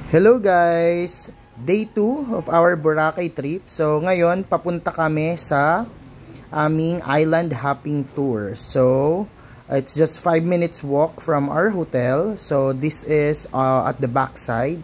Hello guys! Day 2 of our Boracay trip. So ngayon, papunta kami sa aming island hopping tour. So, it's just 5 minutes walk from our hotel. So this is at the backside.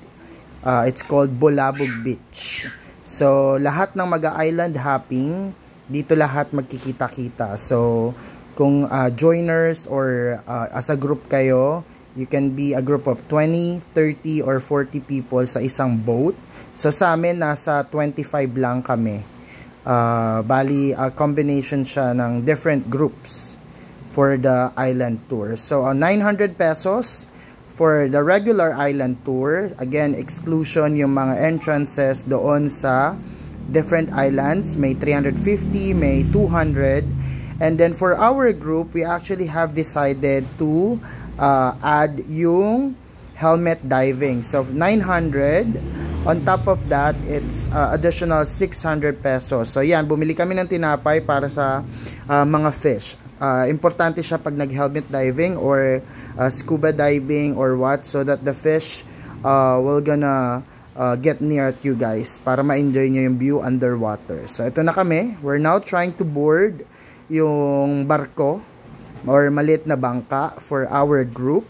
It's called Bolabog Beach. So lahat ng mag-island hopping, dito lahat magkikita-kita. So kung joiners or as a group kayo, you can be a group of 20, 30, or 40 people sa isang boat. So sa amin, nasa 25 lang kami. Bali, a combination siya ng different groups for the island tour. So 900 pesos for the regular island tour. Again, exclusion yung mga entrances doon sa different islands. May 350, may 200. And then for our group, we actually have decided to add yung helmet diving. So 900. On top of that, it's additional 600 pesos. So yan, bumili kami ng tinapay para sa mga fish. Importante siya pag nag-helmet diving or scuba diving or what, so that the fish will gonna get near at you guys para ma-enjoy nyo yung view underwater. So ito na kami. We're now trying to board yung barko or maliit na bangka for our group.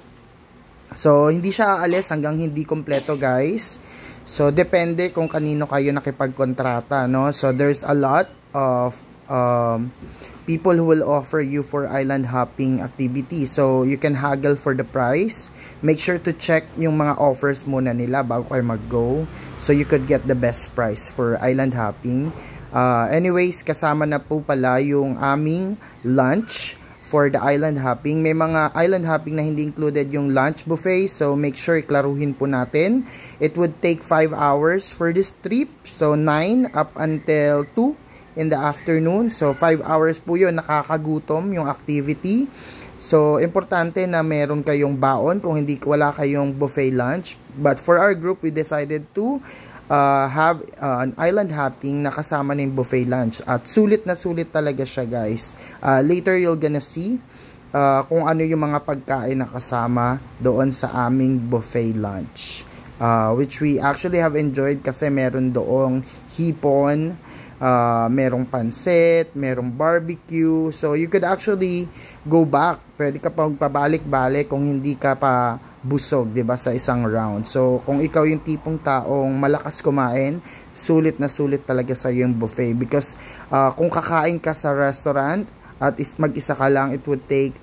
So hindi siya aalis hanggang hindi kompleto, guys. So depende kung kanino kayo nakipagkontrata, no? So there's a lot of people who will offer you for island hopping activity. So you can haggle for the price. Make sure to check yung mga offers muna nila bago kayo mag-go, so you could get the best price for island hopping. Anyways, kasama na po pala yung aming lunch for the island hopping. May mga island hopping na hindi included yung lunch buffet, so make sure iklaruhin po natin. It would take 5 hours for this trip, so 9 up until 2 in the afternoon. So 5 hours po yun, nakakagutom yung activity. So importante na meron kayong baon kung wala kayong buffet lunch. But for our group, we decided to have an island hopping na kasama ng buffet lunch, at sulit na sulit talaga siya, guys. Later you're gonna see kung ano yung mga pagkain na kasama doon sa aming buffet lunch, which we actually have enjoyed kasi meron doong hipon, merong pansit, merong barbecue. So you could actually go back, pwede ka pa pabalik-balik kung hindi ka pa busog, 'di ba, sa isang round. So kung ikaw yung tipong taong malakas kumain, sulit na sulit talaga sa yung buffet, because kung kakain ka sa restaurant at mag-isa ka lang, it would take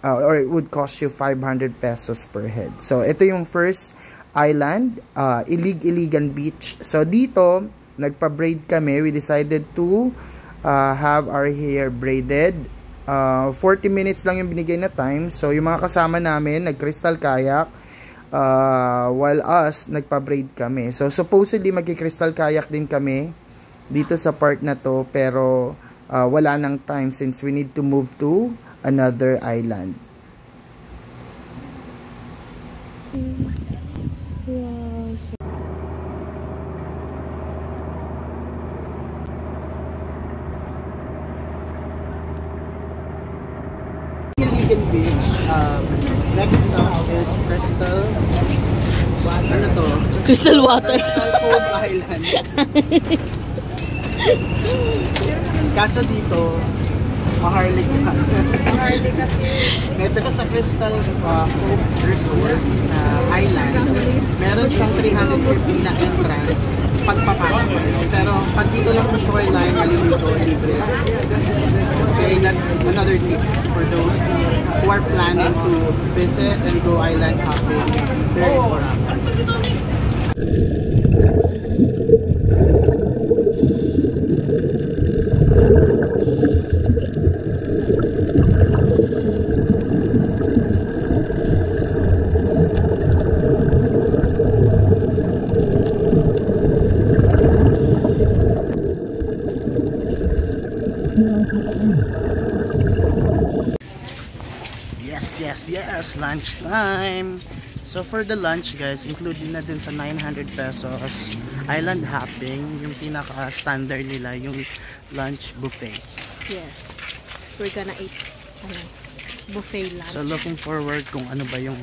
or it would cost you 500 pesos per head. So ito yung first island, Iligan Beach. So dito nagpa-braid kami. We decided to have our hair braided. 40 minutes lang yung binigay na time. So yung mga kasama namin nag-crystal kayak, while us nagpa-braid kami. So supposedly magki-crystal kayak din kami dito sa part na to, pero wala nang time since we need to move to another island. Beach. Next stop is Crystal. Ano to? Crystal Water. Crystal Cove Island. Kaso dito, maharlik ka. Maharlik kasi. Ito ka sa Crystal Cove Resort Island. Meron siyang 350 na entrance pagpapasok. Pero pag dito lang sa shoreline, malilito, libre. Okay, that's another tip for those who are planning to visit and go island hopping. Very important. Yes, lunch time. So for the lunch, guys, included na din sa 900 pesos island hopping, yung pinaka standard nila, yung lunch buffet. Yes, we're gonna eat buffet lunch. So looking forward kung ano ba yung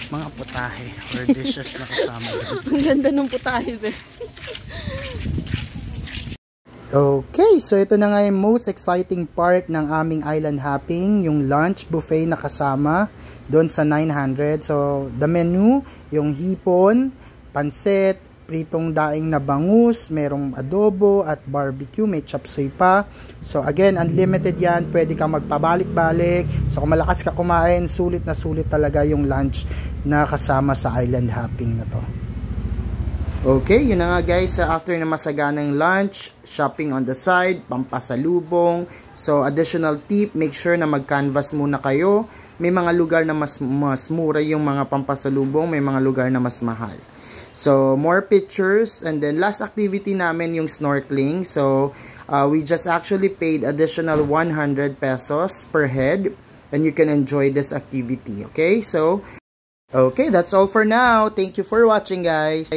mga putahe or dishes na kasama. Ang ganda ng putahe, be. Okay, so ito na nga yung most exciting part ng aming island hopping, yung lunch buffet na kasama doon sa 900. So, the menu, yung hipon, pansit, pritong daing na bangus, merong adobo at barbecue, may chop suey pa. So, again, unlimited yan, pwede kang magpabalik-balik. So, kung malakas ka kumain, sulit na sulit talaga yung lunch na kasama sa island hopping na to. Okay, yun na nga guys, after na masaganang lunch, shopping on the side, pampasalubong. So, additional tip, make sure na mag-canvas muna kayo. May mga lugar na mas mura yung mga pampasalubong, may mga lugar na mas mahal. So, more pictures, and then last activity namin yung snorkeling. So, we just actually paid additional 100 pesos per head, and you can enjoy this activity, okay? So, okay, that's all for now. Thank you for watching, guys.